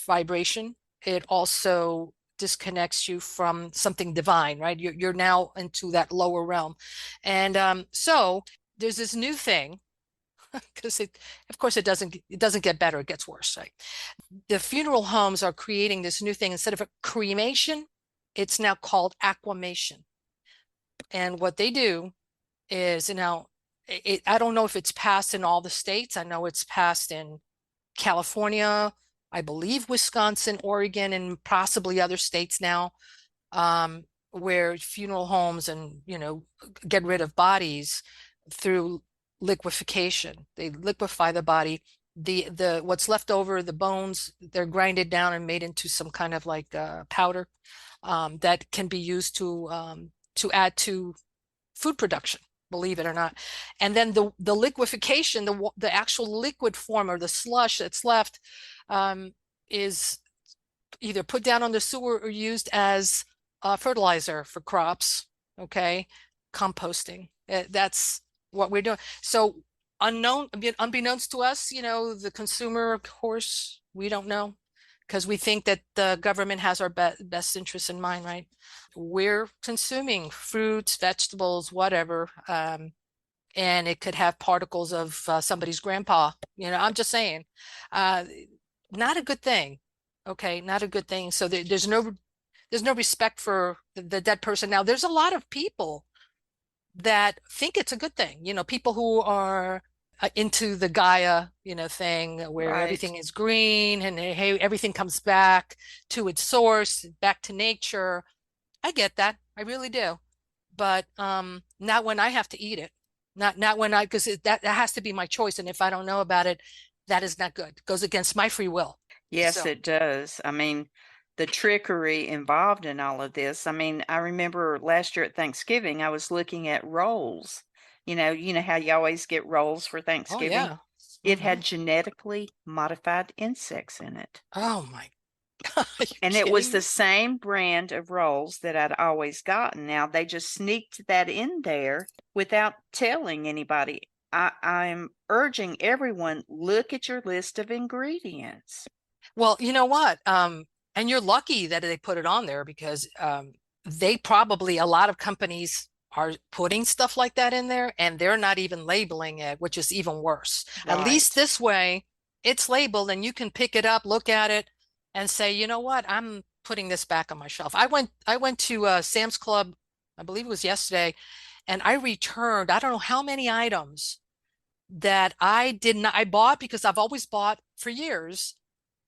vibration. It also disconnects you from something divine, right? You're now into that lower realm. And so there's this new thing, because of course it doesn't get better, it gets worse, right? The funeral homes are creating this new thing. Instead of a cremation, it's now called aquamation. And what they do is, I don't know if it's passed in all the states. I know it's passed in California, I believe Wisconsin, Oregon, and possibly other states now, where funeral homes and, get rid of bodies through liquefaction. They liquefy the body. The what's left over, the bones, they're grinded down and made into some kind of like powder, that can be used to add to food production, believe it or not. And then the liquefaction, the actual liquid form, or the slush that's left, is either put down on the sewer or used as fertilizer for crops. Okay, composting. That's what we're doing. So unbeknownst to us, the consumer, of course, we don't know, because we think that the government has our best interests in mind, right? We're consuming fruits, vegetables, whatever, and it could have particles of somebody's grandpa. I'm just saying, not a good thing. Okay, not a good thing. So there's no respect for the dead person. Now, there's a lot of people that think it's a good thing. People who are into the Gaia, thing, where Right. everything is green and hey, everything comes back to its source, back to nature. I get that. I really do. But not when I have to eat it. Not when because that has to be my choice. And if I don't know about it, that is not good. It goes against my free will. Yes, So, it does. I mean, the trickery involved in all of this. I mean, I remember last year at Thanksgiving, I was looking at rolls. You know how you always get rolls for oh Thanksgiving? yeah. It Mhm. had genetically modified insects in it. Oh my God. Are you And it was kidding the me? same brand of rolls that I'd always gotten. Now they just sneaked that in there without telling anybody. I'm urging everyone, look at your list of ingredients. Well, you know what? And you're lucky that they put it on there, because they probably, a lot of companies are putting stuff like that in there, and they're not even labeling it, which is even worse. At least Right. this way, it's labeled and you can pick it up, look at it, and say, you know what? I'm putting this back on my shelf. I went to Sam's Club, I believe it was yesterday, and I returned, I don't know how many items that I bought because I've always bought for years,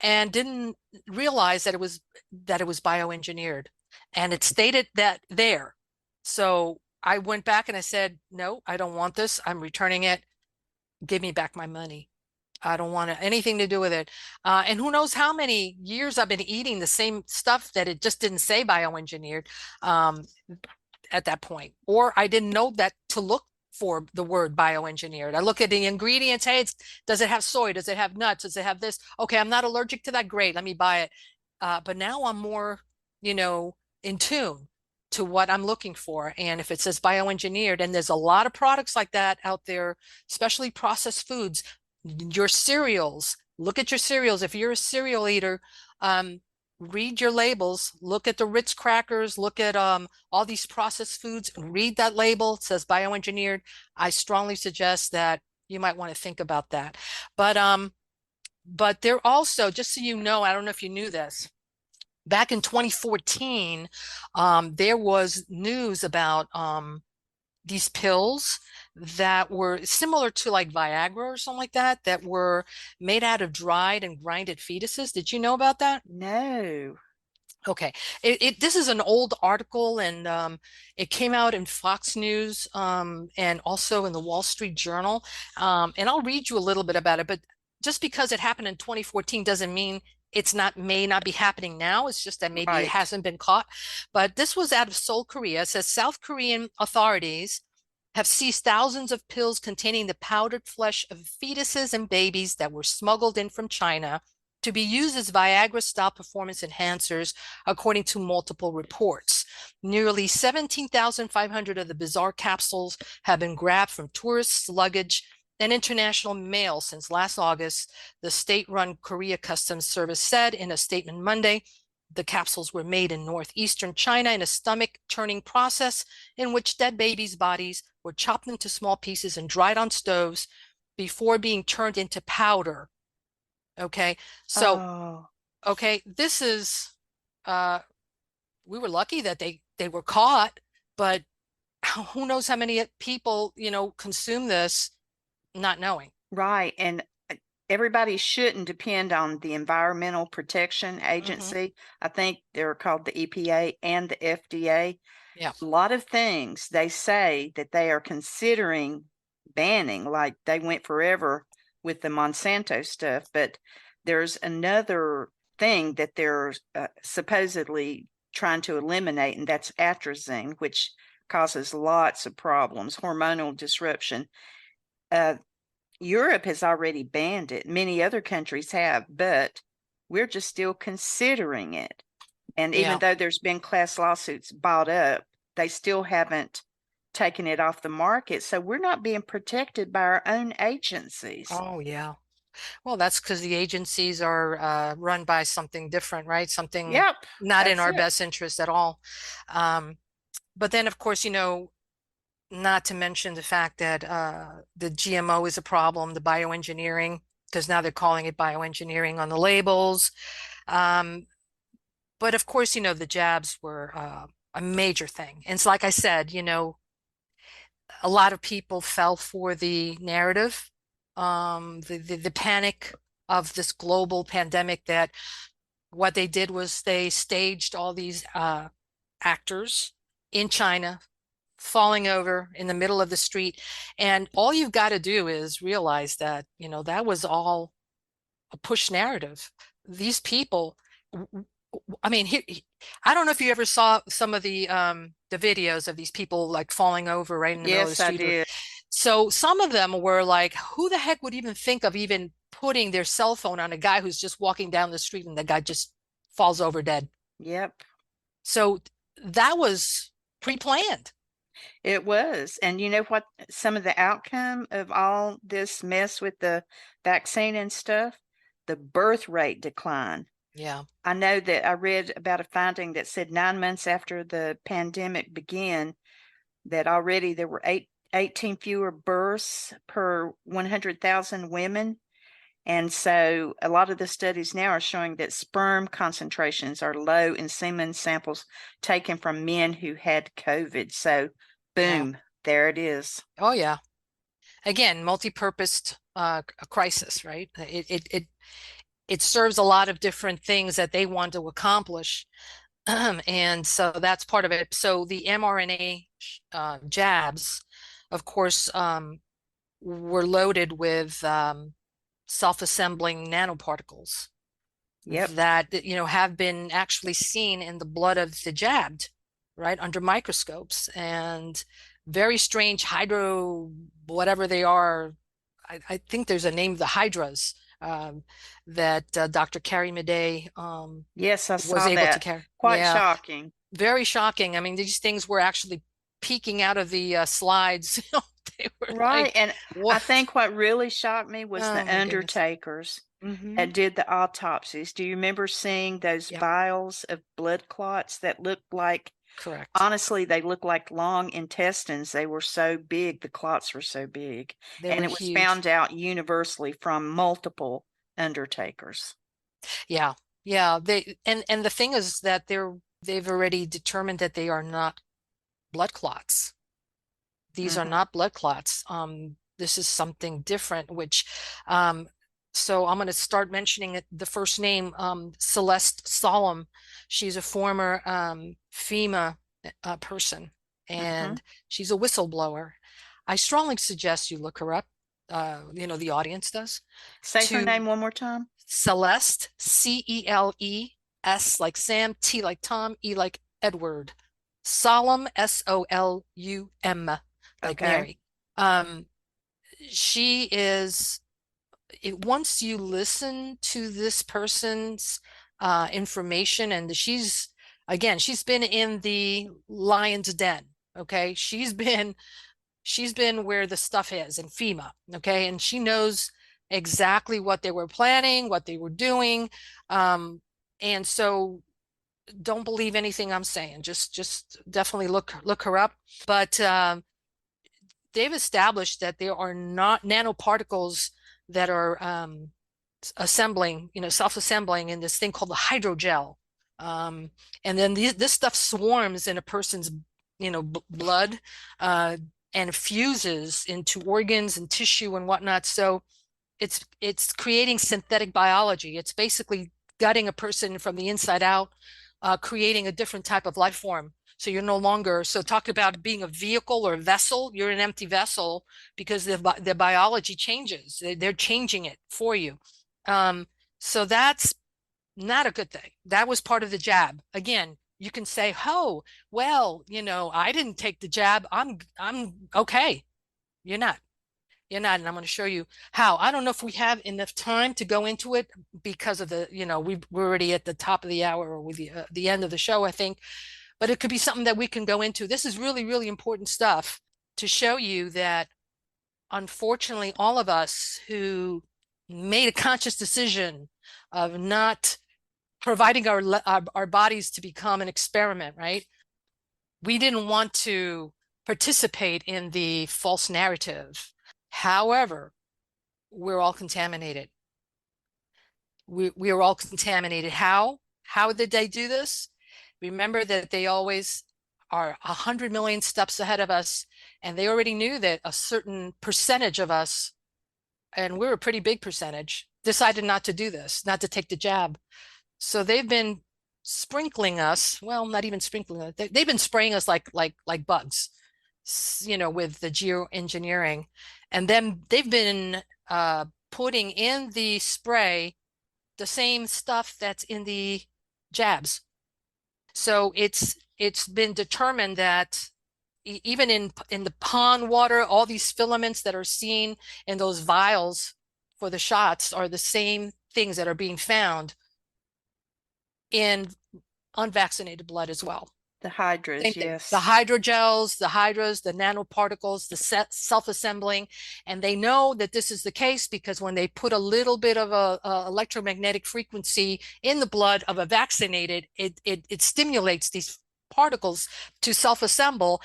and didn't realize that it was bioengineered, and it stated that there. So I went back and I said, no, I don't want this. I'm returning it. Give me back my money. I don't want anything to do with it. And who knows how many years I've been eating the same stuff that it just didn't say bioengineered. At that point, or I didn't know that to look for the word bioengineered. I look at the ingredients. Hey, does it have soy? Does it have nuts? Does it have this? Okay, I'm not allergic to that. Great, let me buy it. But now I'm more, in tune to what I'm looking for. And if it says bioengineered, and there's a lot of products like that out there, especially processed foods, your cereals, look at your cereals. If you're a cereal eater, read your labels, look at the Ritz crackers, look at all these processed foods, read that label. It says bioengineered. I strongly suggest that you might want to think about that. But they're also, just so you know, I don't know if you knew this, back in 2014, there was news about these pills that were similar to like Viagra or something like that, that were made out of dried and grinded fetuses. Did you know about that? No. Okay. This is an old article, and it came out in Fox News, and also in the Wall Street Journal. And I'll read you a little bit about it, but just because it happened in 2014 doesn't mean it's not, may not be happening now. It's just that maybe it Right. hasn't been caught. But this was out of Seoul, Korea. It says South Korean authorities have seized thousands of pills containing the powdered flesh of fetuses and babies that were smuggled in from China to be used as Viagra-style performance enhancers, according to multiple reports. Nearly 17,500 of the bizarre capsules have been grabbed from tourists, luggage, and international mail since last August, the state-run Korea Customs Service said in a statement Monday. The capsules were made in northeastern China in a stomach-churning process in which dead babies' bodies were chopped into small pieces and dried on stoves before being turned into powder. Okay, so Oh, okay, this is we were lucky that they were caught, but who knows how many people, consume this not knowing. right. And everybody shouldn't depend on the Environmental Protection Hmm. Agency. I think they're called the EPA and the FDA. Yeah. A lot of things they say that they are considering banning, like they went forever with the Monsanto stuff, but there's another thing that they're supposedly trying to eliminate, and that's atrazine, which causes lots of problems, hormonal disruption. Uh, Europe has already banned it. Many other countries have, but we're just still considering it. And even Yeah. though there's been class lawsuits bought up, they still haven't taken it off the market. So we're not being protected by our own agencies. Oh, yeah. Well, that's because the agencies are run by something different, right? Something Yep, not in that's our it. best interest at all. Um, but then, of course, not to mention the fact that the GMO is a problem, the bioengineering, because now they're calling it bioengineering on the labels. Um, but of course, the jabs were a major thing. And it's like I said, a lot of people fell for the narrative, the panic of this global pandemic, that what they did was they staged all these actors in China falling over in the middle of the street. And all you've got to do is realize that, that was all a push narrative. These people, I mean, I don't know if you ever saw some of the videos of these people like falling over right in the middle of the Yes, I street. Or did. so some of them were like, who the heck would even think of even putting their cell phone on a guy who's just walking down the street and the guy just falls over dead? Yep, So that was pre-planned. it was. And you know what? Some of the outcome of all this mess with the vaccine and stuff, the birth rate decline. Yeah. I know that I read about a finding that said 9 months after the pandemic began, that already there were 18 fewer births per 100,000 women. And so a lot of the studies now are showing that sperm concentrations are low in semen samples taken from men who had COVID. So, Yeah. boom, there it is. Oh, yeah. Again, multi-purposed crisis, right? It serves a lot of different things that they want to accomplish. And so that's part of it. So the mRNA jabs, of course, were loaded with self-assembling nanoparticles Yep. that, have been actually seen in the blood of the jabbed, right, under microscopes. And very strange hydro, whatever they are. I think there's a name, the hydras, um, that Dr. Carrie Madej Yes, I was saw able to that. carry. Quite Yeah, shocking. very shocking. I mean, these things were actually peeking out of the slides. They were Right. like, And I what? think what really shocked me was Oh the my goodness. undertakers Mm-hmm. that did the autopsies. Do you remember seeing those Yep, vials of blood clots that looked like, correct. honestly, they looked like long intestines. They were so big, the clots were so big. They And were it was huge. found out universally from multiple undertakers. Yeah. Yeah. And the thing is that they've already determined that they are not blood clots. These are Hmm. not blood clots. This is something different, which um so I'm going to start mentioning it, the first name, Celeste Solom. She's a former FEMA person, Hmm. and she's a whistleblower. I strongly suggest you look her up. The audience does, Say her to name one more time. Celeste, Celles, like Sam, T like Tom, E like Edward, Solemn, Solum, like Okay. Mary. Um, she is, once you listen to this person's information, and she's been in the lion's den. Okay. She's been where the stuff is in FEMA, okay? And she knows exactly what they were planning, what they were doing. And so don't believe anything I'm saying. Just definitely look her up. But they've established that there are not nanoparticles that are assembling, self-assembling in this thing called the hydrogel. Um, and then this stuff swarms in a person's, blood, uh, and fuses into organs and tissue and whatnot. So it's creating synthetic biology. It's basically gutting a person from the inside out, creating a different type of life form. So you're no longer, so talk about being a vehicle or a vessel. You're an empty vessel because the biology changes. They're changing it for you. So that's not a good thing. That was part of the jab. Again, you can say, "Oh, well, I didn't take the jab. I'm okay." You're not. You're not, and I'm going to show you how. I don't know if we have enough time to go into it because of we're already at the top of the hour, or with the end of the show, I think. But it could be something that we can go into. This is really, really important stuff to show you that, unfortunately, all of us who made a conscious decision of not providing our bodies to become an experiment, right? We didn't want to participate in the false narrative. However, we're all contaminated. We are all contaminated. How? How did they do this? Remember that they always are 100 million steps ahead of us, and they already knew that a certain percentage of us, and we're a pretty big percentage, decided not to do this, not to take the jab. So they've been sprinkling us, well, not even sprinkling us, they've been spraying us like bugs, with the geoengineering. And then they've been putting in the spray the same stuff that's in the jabs. So it's been determined that even in the pond water, all these filaments that are seen in those vials for the shots are the same things that are being found in unvaccinated blood as well. The Same hydras, thing. The yes. hydrogels, the hydras, the nanoparticles, the self-assembling, and they know that this is the case because when they put a little bit of a electromagnetic frequency in the blood of a vaccinated, it stimulates these particles to self-assemble.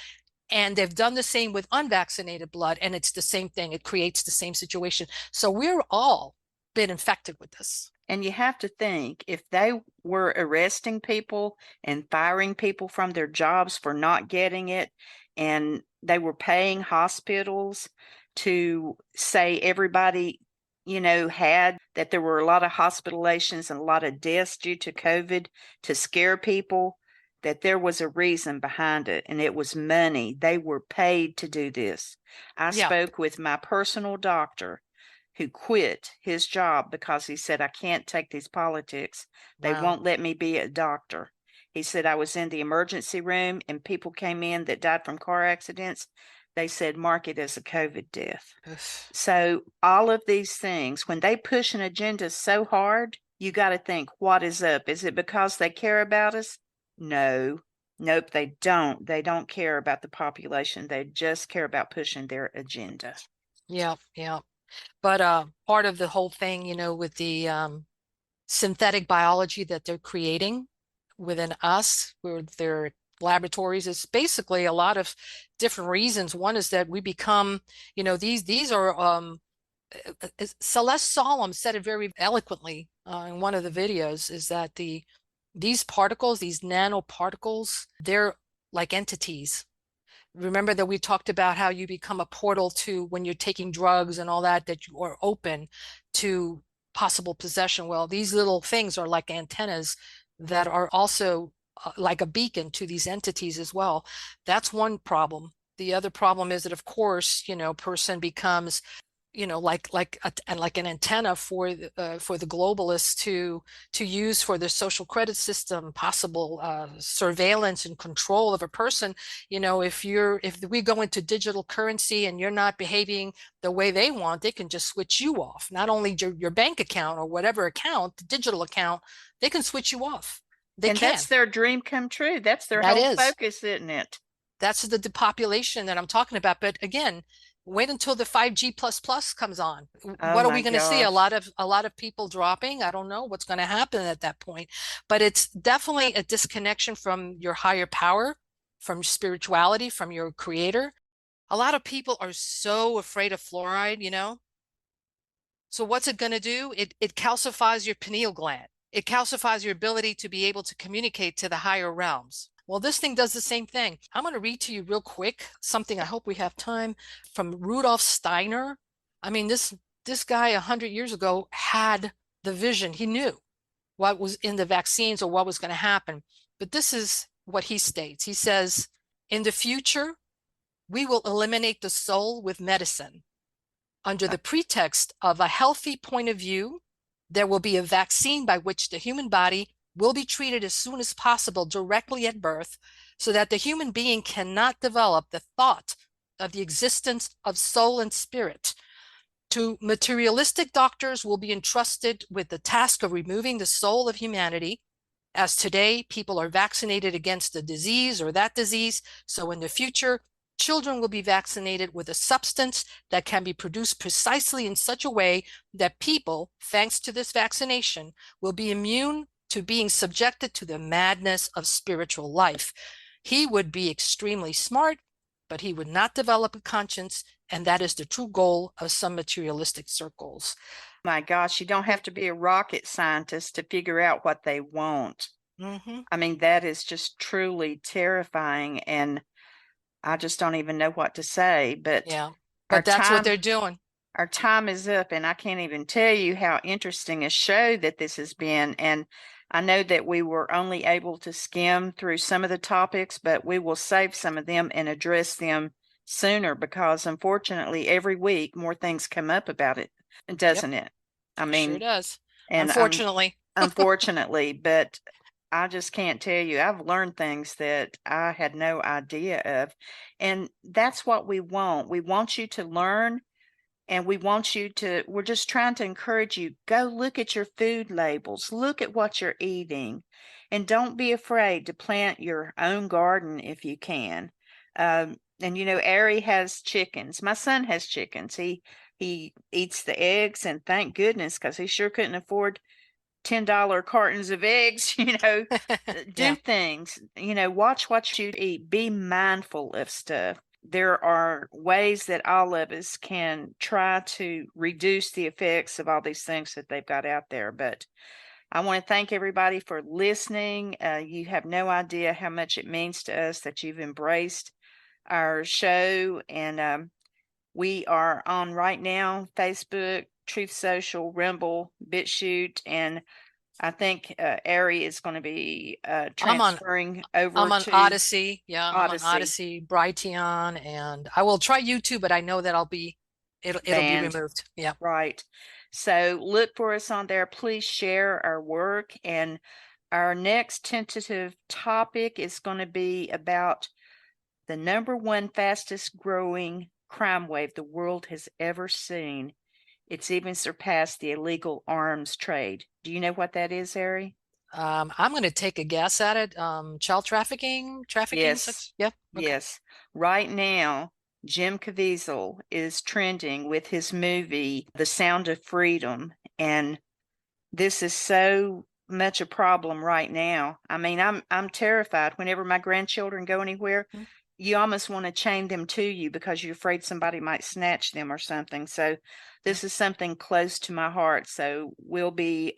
And they've done the same with unvaccinated blood, and it's the same thing. It creates the same situation. So we're all been infected with this. And you have to think, if they were arresting people and firing people from their jobs for not getting it, and they were paying hospitals to say everybody, had that there were a lot of hospitalizations and a lot of deaths due to COVID to scare people, that there was a reason behind it, and it was money. They were paid to do this. I Yeah. spoke with my personal doctor who quit his job because he said, I can't take these politics. They Wow. won't let me be a doctor. He said, I was in the emergency room and people came in that died from car accidents. They said, mark it as a COVID death. So, all of these things, when they push an agenda so hard, you got to think, what is up? Is it because they care about us? No. Nope, they don't. They don't care about the population. They just care about pushing their agenda. Yeah, yeah. But part of the whole thing, with the synthetic biology that they're creating within us, with their laboratories, is basically a lot of different reasons. One is that we become, these are Celeste Solum said it very eloquently in one of the videos, is that these particles, these nanoparticles, they're like entities. Remember that we talked about how you become a portal to, when you're taking drugs and all that, that you are open to possible possession. Well, these little things are like antennas that are also like a beacon to these entities as well. That's one problem. The other problem is that, of course, person becomes like an antenna for the globalists to use for their social credit system, possible surveillance and control of a person. If we go into digital currency and you're not behaving the way they want, they can just switch you off. Not only your bank account or whatever account, the digital account, they can switch you off. They And can. that's their dream come true. That's their That whole is. focus, isn't it? That's the depopulation that I'm talking about. But again, wait until the 5G plus comes on. Oh What are my we going to see? A gosh. lot of people dropping. I don't know what's going to happen at that point. But it's definitely a disconnection from your higher power, from spirituality, from your creator. A lot of people are so afraid of fluoride. So what's it going to do? It calcifies your pineal gland. It calcifies your ability to be able to communicate to the higher realms. Well, this thing does the same thing. I'm going to read to you real quick something, I hope we have time, from Rudolf Steiner. I mean, this guy 100 years ago had the vision. He knew what was in the vaccines or what was going to happen. But this is what he states. He says, in the future, we will eliminate the soul with medicine. Under the pretext of a healthy point of view, there will be a vaccine by which the human body will be treated as soon as possible directly at birth, so that the human being cannot develop the thought of the existence of soul and spirit. To materialistic doctors will be entrusted with the task of removing the soul of humanity. As today, people are vaccinated against the disease or that disease, so in the future, children will be vaccinated with a substance that can be produced precisely in such a way that people, thanks to this vaccination, will be immune to being subjected to the madness of spiritual life. He would be extremely smart, but he would not develop a conscience, and that is the true goal of some materialistic circles. My gosh, you don't have to be a rocket scientist to figure out what they want. Mm-hmm. I mean, that is just truly terrifying, and I just don't even know what to say. But Yeah, our but that's what time they're doing. our time is up, and I can't even tell you how interesting a show that this has been. And I know that we were only able to skim through some of the topics, but we will save some of them and address them sooner, because unfortunately every week more things come up about it, doesn't it? I It sure mean, does. and Unfortunately. unfortunately, but I just can't tell you. I've learned things that I had no idea of. And that's what we want. We want you to learn, and we're just trying to encourage you. Go look at your food labels, look at what you're eating, and don't be afraid to plant your own garden if you can. And Ari has chickens. My son has chickens. He eats the eggs, and thank goodness, because he sure couldn't afford $10 cartons of eggs. Do Yeah. things, watch what you eat, be mindful of stuff. There are ways that all of us can try to reduce the effects of all these things that they've got out there. But I want to thank everybody for listening. You have no idea how much it means to us that you've embraced our show. And we are on right now Facebook, Truth Social, Rumble, BitChute, and I think Ari is going to be I'm on transferring over I'm on to Odyssey. Yeah, I'm on Odyssey. Odyssey, Brighteon, and I will try YouTube, but I know that it'll be Band. removed. Yeah. Right. So look for us on there. Please share our work. And our next tentative topic is going to be about the number one fastest growing crime wave the world has ever seen. It's even surpassed the illegal arms trade. Do you know what that is, Ari? I'm going to take a guess at it. Child trafficking, Yes. yeah, okay. Yes. Right now, Jim Caviezel is trending with his movie, The Sound of Freedom. And this is so much a problem right now. I mean, I'm terrified whenever my grandchildren go anywhere. Mhm. You almost want to chain them to you because you're afraid somebody might snatch them or something. So Yeah. this is something close to my heart. So we'll be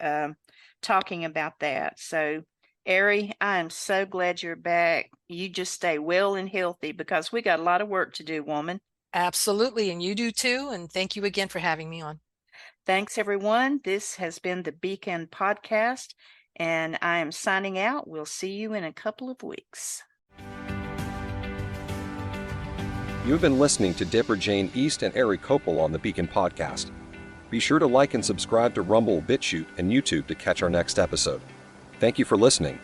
talking about that. So Ari, I am so glad you're back. You just stay well and healthy because we got a lot of work to do, woman. Absolutely. And you do too. And thank you again for having me on. Thanks, everyone. This has been the Beacon Podcast, and I am signing out. We'll see you in a couple of weeks. You have been listening to Deborah Jane East and Ari Kopel on the Beacon Podcast. Be sure to like and subscribe to Rumble, BitChute, and YouTube to catch our next episode. Thank you for listening.